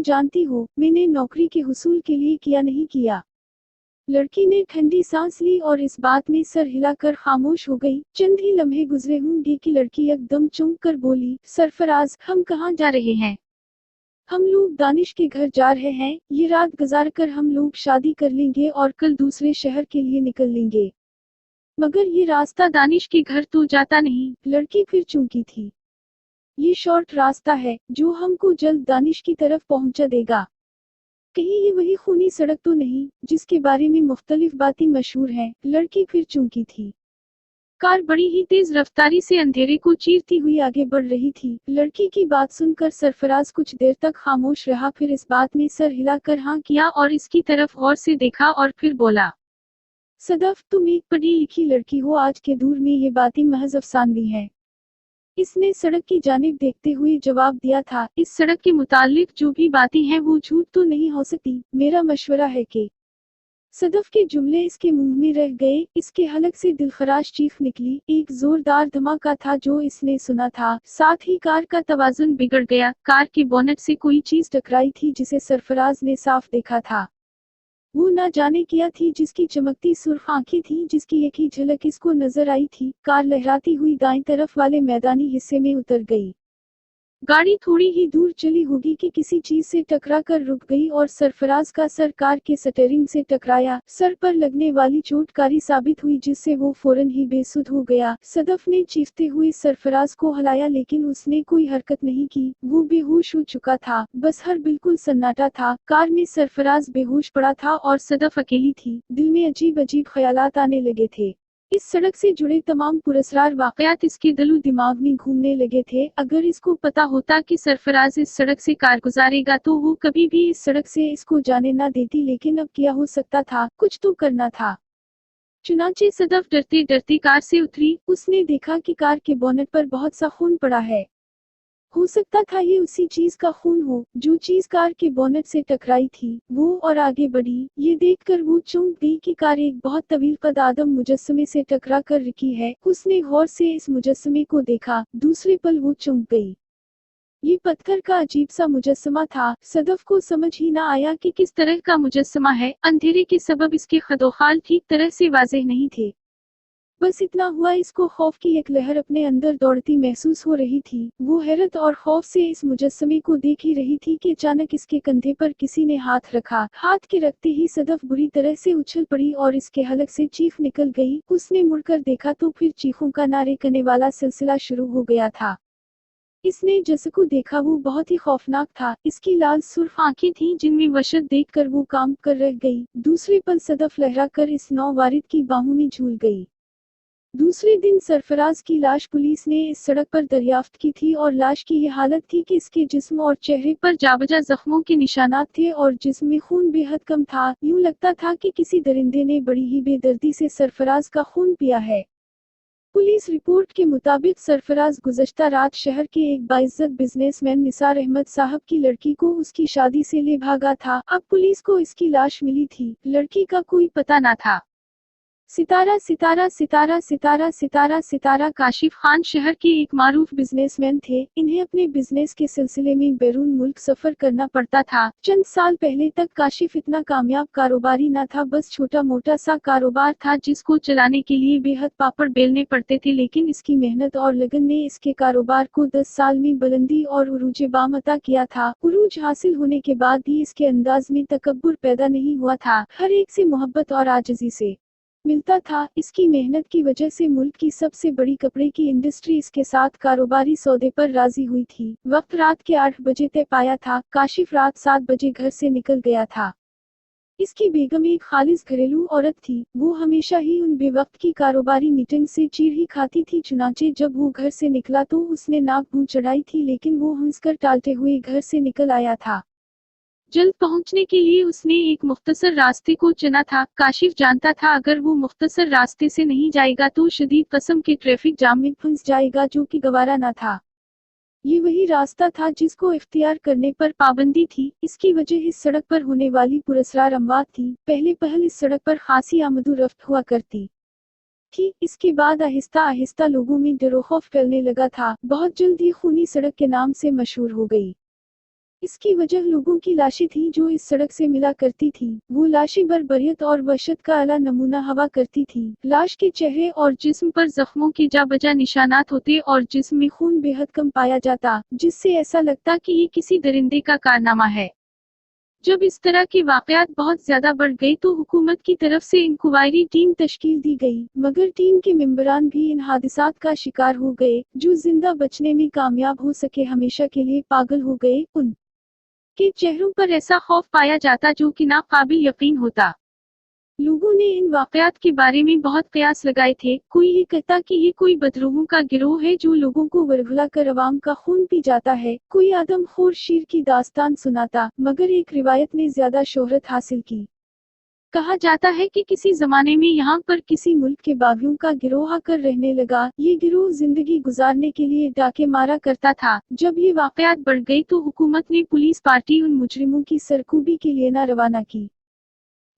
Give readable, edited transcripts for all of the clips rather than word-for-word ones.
तुम जानती हो मैंने नौकरी के हुसूल के लिए क्या नहीं किया। लड़की ने ठंडी सांस ली और इस बात में सर हिलाकर खामोश हो गई। चंद ही लम्हे गुजरे होंगे कि लड़की एकदम चौंक कर बोली, सरफराज, हम कहाँ जा रहे हैं? हम लोग दानिश के घर जा रहे हैं। ये रात गुजार कर हम लोग शादी कर लेंगे और कल दूसरे शहर के लिए निकल लेंगे। मगर ये रास्ता दानिश के घर तो जाता नहीं। लड़की फिर चौंकी थी। ये शॉर्ट रास्ता है जो हमको जल्द दानिश की तरफ पहुंचा देगा। कहीं ये वही खूनी सड़क तो नहीं जिसके बारे में मुख्तलिफ बातें मशहूर हैं। लड़की फिर चौंकी थी। कार बड़ी ही तेज रफ्तारी से अंधेरे को चीरती हुई आगे बढ़ रही थी। लड़की की बात सुनकर सरफराज कुछ देर तक खामोश रहा, फिर इस बात में सर हिलाकर हाँ किया और इसकी तरफ गौर से देखा और फिर बोला, सदफ, तुम एक पढ़ी लिखी लड़की हो। आज के दौर में ये बातें महज अफसानवी हैं। इसने सड़क की जानिब देखते हुए जवाब दिया था, इस सड़क के मुतालिक जो भी बातें हैं वो झूठ तो नहीं हो सकती। मेरा मशवरा है कि सदफ के जुमले इसके मुंह में रह गए। इसके हलक से दिलखराश चीख निकली। एक जोरदार धमाका था जो इसने सुना था, साथ ही कार का तवाजुन बिगड़ गया। कार के बोनट से कोई चीज टकराई थी जिसे सरफराज ने साफ देखा था। वो ना जाने क्या थी जिसकी चमकती सुर्ख आंखें थी, जिसकी एक ही झलक इसको नजर आई थी। कार लहराती हुई दाएं तरफ वाले मैदानी हिस्से में उतर गई। गाड़ी थोड़ी ही दूर चली होगी कि किसी चीज से टकरा कर रुक गई और सरफराज का सर कार के स्टीयरिंग से टकराया। सर पर लगने वाली चोट कारी साबित हुई जिससे वो फौरन ही बेसुध हो गया। सदफ ने चीखते हुए सरफराज को हिलाया लेकिन उसने कोई हरकत नहीं की। वो बेहोश हो चुका था। बस हर बिल्कुल सन्नाटा था। कार में सरफराज बेहोश पड़ा था और सदफ अकेली थी। दिल में अजीब अजीब ख्यालात आने लगे थे। इस सड़क से जुड़े तमाम पुरस्कार वाकयात इसके दिलो दिमाग में घूमने लगे थे। अगर इसको पता होता कि सरफराज इस सड़क से कार गुजारेगा तो वो कभी भी इस सड़क से इसको जाने ना देती, लेकिन अब क्या हो सकता था, कुछ तो करना था। चुनांचे सदफ डरते डरते कार से उतरी। उसने देखा कि कार के बोनट पर बहुत सा खून पड़ा है। हो सकता था ये उसी चीज का खून हो जो चीज कार के बोनट से टकराई थी। वो और आगे बढ़ी। ये देखकर वो चौंक गई कि कार एक बहुत तवील कद आदम मुजस्समे से टकरा कर रुकी है। उसने गौर से इस मुजस्समे को देखा। दूसरे पल वो चौंक गई। ये पत्थर का अजीब सा मुजस्समा था। सदफ को समझ ही ना आया कि किस तरह का मुजस्समा है। अंधेरे के सबब इसके खदोखाल ठीक तरह से वाज़ेह नहीं थे। बस इतना हुआ, इसको खौफ की एक लहर अपने अंदर दौड़ती महसूस हो रही थी। वो हैरत और खौफ से इस मुजस्समे को देख ही रही थी कि अचानक इसके कंधे पर किसी ने हाथ रखा। हाथ के रखते ही सदफ बुरी तरह से उछल पड़ी और इसके हलक से चीख निकल गई। उसने मुड़कर देखा तो फिर चीखों का नारे करने वाला सिलसिला शुरू हो गया था। इसने जिसको देखा वो बहुत ही खौफनाक था। इसकी लाल सुर्ख आंखें थीं जिनमें वहशत देखकर वो काम कर रह गई। दूसरे पल सदफ लहरा कर इस नौवारिद की बाहों में झूल गई। दूसरे दिन सरफराज की लाश पुलिस ने इस सड़क पर दरियाफ्त की थी और लाश की ये हालत थी कि इसके जिस्म और चेहरे पर जाबजा जख्मों के निशानात थे और जिस्म में खून बेहद कम था। यूं लगता था कि किसी दरिंदे ने बड़ी ही बेदर्दी से सरफराज का खून पिया है। पुलिस रिपोर्ट के मुताबिक सरफराज गुज़श्ता रात शहर के एक बाइज्जत बिजनेसमैन निसार अहमद साहब की लड़की को उसकी शादी से ले भागा था। अब पुलिस को इसकी लाश मिली थी। लड़की का कोई पता न था। सितारा सितारा सितारा सितारा सितारा सितारा काशिफ खान शहर के एक मारूफ बिजनेसमैन थे। इन्हें अपने बिजनेस के सिलसिले में बैरून मुल्क सफर करना पड़ता था। चंद साल पहले तक काशिफ इतना कामयाब कारोबारी न था, बस छोटा मोटा सा कारोबार था जिसको चलाने के लिए बेहद पापड़ बेलने पड़ते थे। लेकिन इसकी मेहनत और लगन ने इसके कारोबार को 10 साल में बुलंदी और उरूज बाम अता किया था। उरूज हासिल होने के बाद भी इसके अंदाज में तकब्बुर पैदा नहीं हुआ था। हर एक से मोहब्बत और आजिज़ी से मिलता था। इसकी मेहनत की वजह से मुल्क की सबसे बड़ी कपड़े की इंडस्ट्री इसके साथ कारोबारी सौदे पर राजी हुई थी। वक्त रात के 8 बजे तय पाया था। काशिफ रात 7 बजे घर से निकल गया था। इसकी बेगम एक खालिस घरेलू औरत थी। वो हमेशा ही उन बेवक्त की कारोबारी मीटिंग से चीर ही खाती थी। चुनाचे जब वो घर से निकला तो उसने नाक भूं चढ़ाई थी, लेकिन वो हंसकर टालते हुए घर से निकल आया था। जल्द पहुंचने के लिए उसने एक मुख्तसर रास्ते को चुना था। काशिफ जानता था अगर वो मुख्तसर रास्ते से नहीं जाएगा तो शदीद किस्म के ट्रैफिक जाम में फंस जाएगा, जो कि गवारा न था। ये वही रास्ता था जिसको इख्तियार करने पर पाबंदी थी। इसकी वजह इस सड़क पर होने वाली पुरस्कार अमवात थी। पहले पहल इस सड़क पर खासी आमदो रफ्त हुआ करती थी। इसके बाद आहिस्ता आहिस्ता लोगों में डर खौफ फैलने लगा था। बहुत जल्द ये खूनी सड़क के नाम से मशहूर हो गई। اس کی وجہ لوگوں کی لاشیں تھیں جو اس سڑک سے ملا کرتی تھیں۔ وہ لاشیں بربریت اور وحشت کا اعلیٰ نمونہ ہوا کرتی تھیں۔ لاش کے چہرے اور جسم پر زخموں کے جا بجا نشانات ہوتے اور جسم میں خون بے حد کم پایا جاتا، جس سے ایسا لگتا کہ یہ کسی درندے کا کارنامہ ہے۔ جب اس طرح کے واقعات بہت زیادہ بڑھ گئے تو حکومت کی طرف سے انکوائری ٹیم تشکیل دی گئی، مگر ٹیم کے ممبران بھی ان حادثات کا شکار ہو گئے۔ جو زندہ بچنے میں کامیاب ہو سکے ہمیشہ کے لیے پاگل ہو گئے۔ ان کے چہروں پر ایسا خوف پایا جاتا جو کہ ناقابل یقین ہوتا۔ لوگوں نے ان واقعات کے بارے میں بہت قیاس لگائے تھے۔ کوئی یہ کہتا کہ یہ کوئی بدروحوں کا گروہ ہے جو لوگوں کو ورگلا کر عوام کا خون پی جاتا ہے، کوئی آدم خور شیر کی داستان سناتا، مگر ایک روایت نے زیادہ شہرت حاصل کی۔ کہا جاتا ہے کہ کسی زمانے میں یہاں پر کسی ملک کے باغیوں کا گروہ آ کر رہنے لگا۔ یہ گروہ زندگی گزارنے کے لیے ڈاکے مارا کرتا تھا۔ جب یہ واقعات بڑھ گئی تو حکومت نے پولیس پارٹی ان مجرموں کی سرکوبی کے لیے نہ روانہ کی۔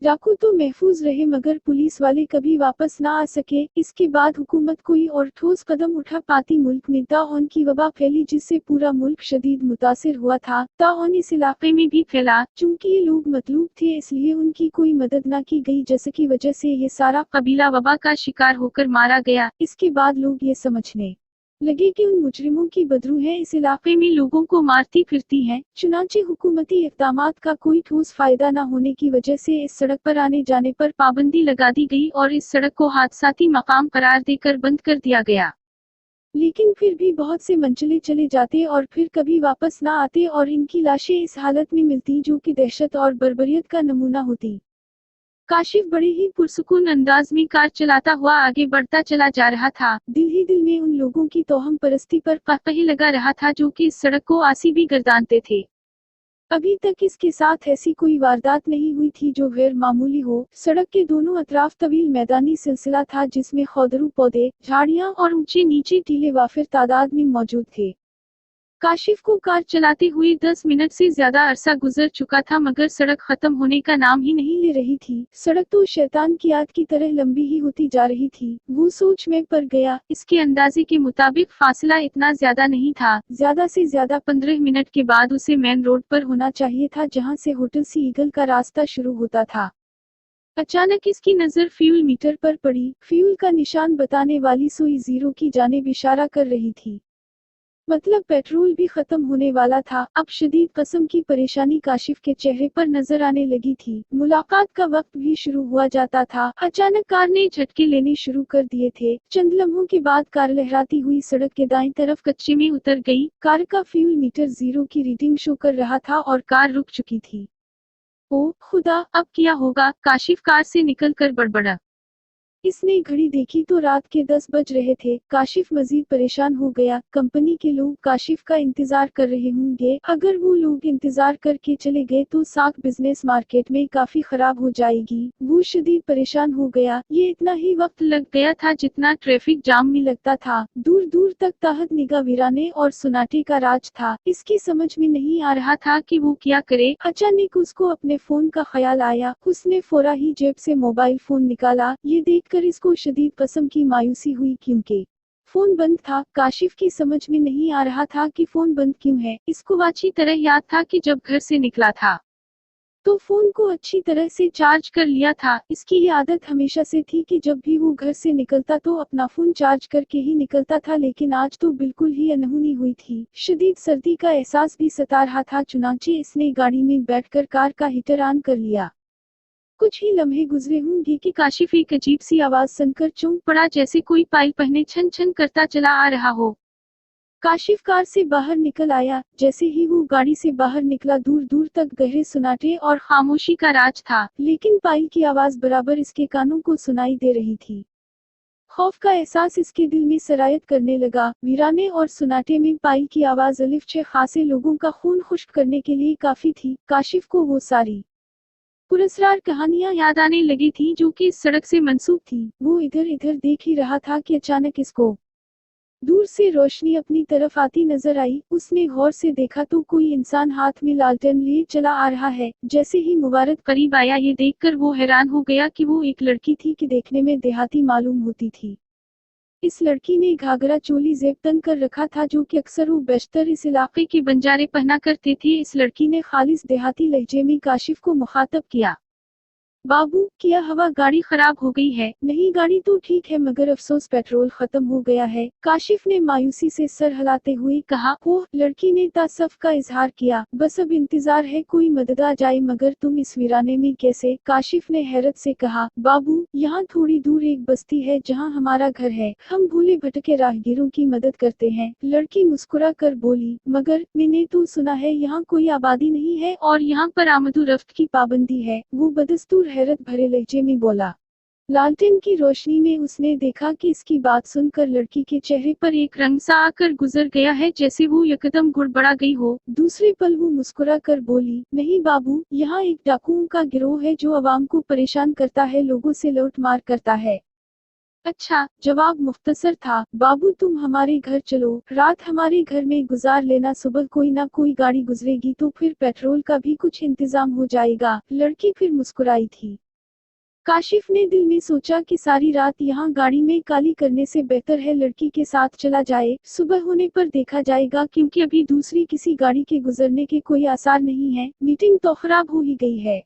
ڈاکو تو محفوظ رہے مگر پولیس والے کبھی واپس نہ آ سکے۔ اس کے بعد حکومت کوئی اور ٹھوس قدم اٹھا پاتی ملک میں طاعون کی وبا پھیلی جس سے پورا ملک شدید متاثر ہوا تھا۔ طاعون اس علاقے میں بھی پھیلا۔ چونکہ یہ لوگ مطلوب تھے اس لیے ان کی کوئی مدد نہ کی گئی جس کی وجہ سے یہ سارا قبیلہ وبا کا شکار ہو کر مارا گیا۔ اس کے بعد لوگ یہ سمجھنے لگے کہ ان مجرموں کی بدروحیں اس علاقے میں لوگوں کو مارتی پھرتی ہیں۔ چنانچہ حکومتی اقدامات کا کوئی ٹھوس فائدہ نہ ہونے کی وجہ سے اس سڑک پر آنے جانے پر پابندی لگا دی گئی اور اس سڑک کو حادثاتی مقام قرار دے کر بند کر دیا گیا۔ لیکن پھر بھی بہت سے منچلے چلے جاتے اور پھر کبھی واپس نہ آتے اور ان کی لاشیں اس حالت میں ملتی جو کہ دہشت اور بربریت کا نمونہ ہوتی۔ کاشف بڑے ہی پرسکون انداز میں کار چلاتا ہوا آگے بڑھتا چلا جا رہا تھا۔ دل ہی دل میں ان لوگوں کی توہم پرستی پر قہقہے لگا رہا تھا جو کہ اس سڑک کو آسی بھی گردانتے تھے۔ ابھی تک اس کے ساتھ ایسی کوئی واردات نہیں ہوئی تھی جو غیر معمولی ہو۔ سڑک کے دونوں اطراف طویل میدانی سلسلہ تھا جس میں خودرو پودے، جھاڑیاں اور اونچے نیچے ٹیلے وافر تعداد میں موجود تھے۔ کاشف کو کار چلاتے ہوئے 10 منٹ سے زیادہ عرصہ گزر چکا تھا مگر سڑک ختم ہونے کا نام ہی نہیں لے رہی تھی۔ سڑک تو شیطان کی آت کی طرح لمبی ہی ہوتی جا رہی تھی۔ وہ سوچ میں پڑ گیا۔ اس کے اندازے کے مطابق فاصلہ اتنا زیادہ نہیں تھا، زیادہ سے زیادہ 15 منٹ کے بعد اسے مین روڈ پر ہونا چاہیے تھا جہاں سے ہوٹل سی ایگل کا راستہ شروع ہوتا تھا۔ اچانک اس کی نظر فیول میٹر پر پڑی۔ فیول کا نشان بتانے والی سوئی زیرو کی جانب اشارہ کر رہی تھی، مطلب پیٹرول بھی ختم ہونے والا تھا۔ اب شدید قسم کی پریشانی کاشف کے چہرے پر نظر آنے لگی تھی۔ ملاقات کا وقت بھی شروع ہوا جاتا تھا۔ اچانک کار نے جھٹکے لینے شروع کر دیے تھے۔ چند لمحوں کے بعد کار لہراتی ہوئی سڑک کے دائیں طرف کچے میں اتر گئی۔ کار کا فیول میٹر زیرو کی ریڈنگ شو کر رہا تھا اور کار رک چکی تھی۔ او خدا، اب کیا ہوگا؟ کاشف کار سے نکل کر بڑبڑا۔ اس نے گھڑی دیکھی تو رات کے 10 بج رہے تھے۔ کاشف مزید پریشان ہو گیا۔ کمپنی کے لوگ کاشف کا انتظار کر رہے ہوں گے۔ اگر وہ لوگ انتظار کر کے چلے گئے تو ساکھ بزنس مارکیٹ میں کافی خراب ہو جائے گی۔ وہ شدید پریشان ہو گیا۔ یہ اتنا ہی وقت لگ گیا تھا جتنا ٹریفک جام میں لگتا تھا۔ دور دور تک تحت نگاہ ویرانے اور سناٹے کا راج تھا۔ اس کی سمجھ میں نہیں آ رہا تھا کہ وہ کیا کرے۔ اچانک اس کو اپنے فون کا خیال آیا۔ اس نے فوراً ہی جیب سے موبائل فون نکالا۔ یہ دیکھ کر اس کو شدید قسم کی مایوسی ہوئی کیونکہ فون بند تھا۔ کاشف کی سمجھ میں نہیں آ رہا تھا کہ فون بند کیوں ہے۔ اس کو اچھی طرح یاد تھا کہ جب گھر سے نکلا تھا تو فون کو اچھی طرح سے چارج کر لیا تھا۔ اس کی یہ عادت ہمیشہ سے تھی کہ جب بھی وہ گھر سے نکلتا تو اپنا فون چارج کر کے ہی نکلتا تھا، لیکن آج تو بالکل ہی انہونی ہوئی تھی۔ شدید سردی کا احساس بھی ستا رہا تھا، چنانچہ اس نے گاڑی میں بیٹھ کر کار کا ہیٹر آن کر لیا۔ کچھ ہی لمحے گزرے ہوں گے کہ کاشف ایک عجیب سی آواز سن کر چونک پڑا، جیسے کوئی پائل پہنے چھن چھن کرتا چلا آ رہا ہو۔ کاشف کار سے باہر نکل آیا۔ جیسے ہی وہ گاڑی سے باہر نکلا دور دور تک گہرے سناٹے اور خاموشی کا راج تھا، لیکن پائل کی آواز برابر اس کے کانوں کو سنائی دے رہی تھی۔ خوف کا احساس اس کے دل میں سرایت کرنے لگا۔ ویرانے اور سناٹے میں پائل کی آواز الف چھ خاصے لوگوں کا خون خشک کرنے کے لیے کافی تھی۔ کاشف کو وہ ساری پراسرار کہانیاں یاد آنے لگی تھیں جو کہ اس سڑک سے منسوب تھیں۔ وہ ادھر ادھر دیکھ ہی رہا تھا کہ اچانک اس کو دور سے روشنی اپنی طرف آتی نظر آئی۔ اس نے غور سے دیکھا تو کوئی انسان ہاتھ میں لالٹین لیے چلا آ رہا ہے۔ جیسے ہی مبارک قریب آیا، یہ دیکھ کر وہ حیران ہو گیا کہ وہ ایک لڑکی تھی کہ دیکھنے میں دیہاتی معلوم ہوتی تھی۔ इस लड़की ने घाघरा चोली जेब तंग कर रखा था जो कि अक्सर वो बेशतर इस इलाके के बंजारे पहना करते थे। इस लड़की ने खालिस देहाती लहजे में काशिफ को मुखातब किया। बाबू, क्या हवा गाड़ी खराब हो गई है? नहीं, गाड़ी तो ठीक है मगर अफसोस पेट्रोल खत्म हो गया है, काशिफ ने मायूसी से सर हिलाते हुए कहा। ओह, लड़की ने तासफ का इजहार किया। बस अब इंतजार है कोई मदद आ जाए। मगर तुम इस वीराने में कैसे? काशिफ ने हैरत से कहा। बाबू, यहाँ थोड़ी दूर एक बस्ती है जहाँ हमारा घर है, हम भूले भटके राहगीरों की मदद करते हैं। लड़की मुस्कुरा कर बोली, मगर मैंने तो सुना है यहाँ कोई आबादी नहीं है और यहाँ पर आमदोरफ्त की पाबंदी है। वो बदस्तूर हैरत भरे लहजे में बोला। लालटेन की रोशनी में उसने देखा कि इसकी बात सुनकर लड़की के चेहरे पर एक रंग सा आकर गुजर गया है, जैसे वो यकदम गुड़बड़ा गई हो। दूसरे पल वो मुस्कुरा कर बोली, नहीं बाबू, यहाँ एक डाकुओं का गिरोह है जो आवाम को परेशान करता है, लोगों से लूट मार करता है। अच्छा, जवाब मुख्तसर था। बाबू, तुम हमारे घर चलो, रात हमारे घर में गुजार लेना, सुबह कोई ना कोई गाड़ी गुजरेगी तो फिर पेट्रोल का भी कुछ इंतजाम हो जाएगा। लड़की फिर मुस्कुराई थी। काशिफ ने दिल में सोचा कि सारी रात यहाँ गाड़ी में काली करने से बेहतर है लड़की के साथ चला जाए, सुबह होने पर देखा जाएगा, क्योंकि अभी दूसरी किसी गाड़ी के गुजरने के कोई आसार नहीं है। मीटिंग तो खराब हो ही गई है।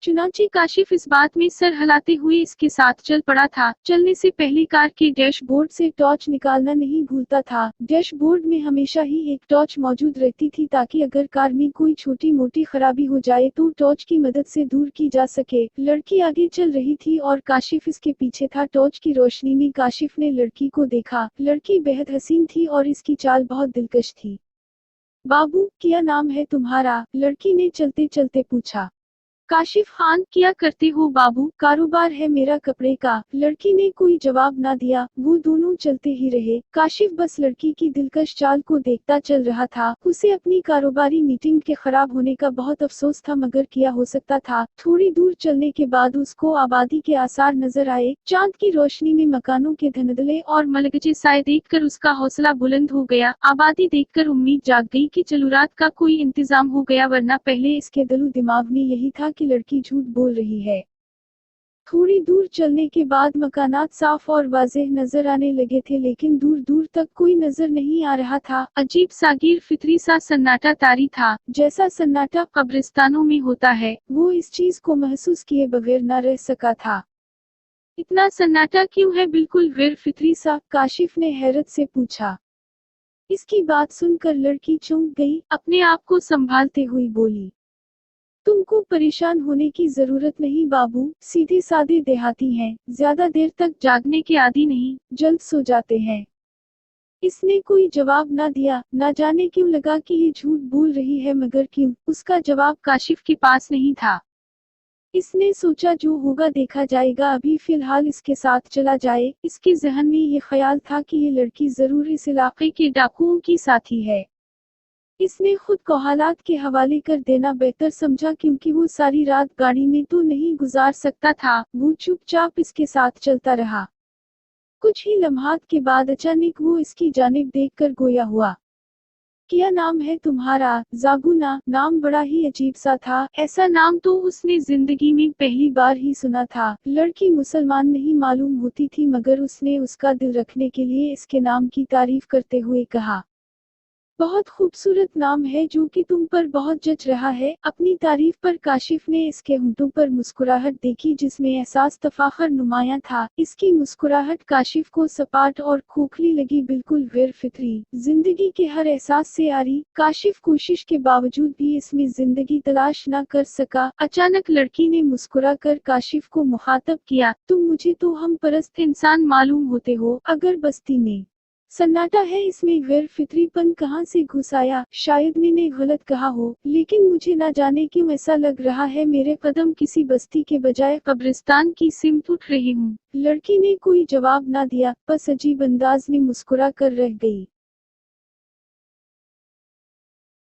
चुनांचे काशिफ इस बात में सर हिलाते हुए इसके साथ चल पड़ा था। चलने से पहले कार के डैशबोर्ड से टॉर्च निकालना नहीं भूलता था। डैशबोर्ड में हमेशा ही एक टॉर्च मौजूद रहती थी ताकि अगर कार में कोई छोटी मोटी खराबी हो जाए तो टॉर्च की मदद से दूर की जा सके। लड़की आगे चल रही थी और काशिफ इसके पीछे था। टॉर्च की रोशनी में काशिफ ने लड़की को देखा। लड़की बेहद हसीन थी और इसकी चाल बहुत दिलकश थी। बाबू, क्या नाम है तुम्हारा? लड़की ने चलते चलते पूछा। काशिफ खान। क्या करते हो बाबू? कारोबार है मेरा कपड़े का। लड़की ने कोई जवाब ना दिया। वो दोनों चलते ही रहे। काशिफ बस लड़की की दिलकश चाल को देखता चल रहा था। उसे अपनी कारोबारी मीटिंग के खराब होने का बहुत अफसोस था, मगर क्या हो सकता था। थोड़ी दूर चलने के बाद उसको आबादी के आसार नजर आए। चांद की रोशनी में मकानों के धुंधले और मलगजे साए देखकर उसका हौसला बुलंद हो गया। आबादी देखकर उम्मीद जाग गई कि चलो रात का कोई इंतजाम हो गया, वरना पहले इसके दिलो दिमाग में यही था कि लड़की झूठ बोल रही है। थोड़ी दूर चलने के बाद मकानात साफ और वाज़ेह नजर आने लगे थे, लेकिन दूर दूर तक कोई नजर नहीं आ रहा था। अजीब सा गिर फितरी सा सन्नाटा तारी था, जैसा सन्नाटा कब्रिस्तानों में होता है। वो इस चीज को महसूस किए बगैर न रह सका था। इतना सन्नाटा क्यों है, बिल्कुल गैर फितरी सा? काशिफ ने हैरत से पूछा। इसकी बात सुनकर लड़की चौंक गई, अपने आप को संभालते हुए बोली, तुमको परेशान होने की जरूरत नहीं बाबू, सीधे सादे देहाती हैं, ज्यादा देर तक जागने के आदी नहीं, जल्द सो जाते हैं। इसने कोई जवाब ना दिया। ना जाने क्यों लगा कि ये झूठ बोल रही है, मगर क्यों, उसका जवाब काशिफ के पास नहीं था। इसने सोचा जो होगा देखा जाएगा, अभी फिलहाल इसके साथ चला जाए। इसके जहन में ये ख्याल था कि ये लड़की जरूर इस इलाके के डाकुओं की साथी है। इसने खुद को हालात के हवाले कर देना बेहतर समझा, क्योंकि वो सारी रात गाड़ी में तो नहीं गुजार सकता था। वो चुपचाप इसके साथ चलता रहा। कुछ ही लम्हात के बाद अचानक वो इसकी जानिब देखकर गोया हुआ। क्या नाम है तुम्हारा? जागुना। नाम बड़ा ही अजीब सा था, ऐसा नाम तो उसने जिंदगी में पहली बार ही सुना था। लड़की मुसलमान नहीं मालूम होती थी, मगर उसने उसका दिल रखने के लिए इसके नाम की तारीफ करते हुए कहा, बहुत खूबसूरत नाम है जो कि तुम पर बहुत जच रहा है। अपनी तारीफ पर काशिफ ने इसके होंठों पर मुस्कुराहट देखी जिसमें एहसास तफाखर नुमाया था। इसकी मुस्कुराहट काशिफ को सपाट और खोखली लगी, बिल्कुल गैर फितरी, जिंदगी के हर एहसास से आरी। काशिफ कोशिश के बावजूद भी इसमें जिंदगी तलाश न कर सका। अचानक लड़की ने मुस्कुरा कर काशिफ को मुखातब किया, तुम मुझे तो हम परस्त इंसान मालूम होते हो, अगर बस्ती में सन्नाटा है, इसमें गैर फितरीपन कहाँ से घुस आया? शायद मैंने गलत कहा हो, लेकिन मुझे ना जाने क्यों ऐसा लग रहा है मेरे कदम किसी बस्ती के बजाय कब्रिस्तान की सिमत उठ रही हूँ। लड़की ने कोई जवाब ना दिया, बस अजीब अंदाज में मुस्कुरा कर रह गई।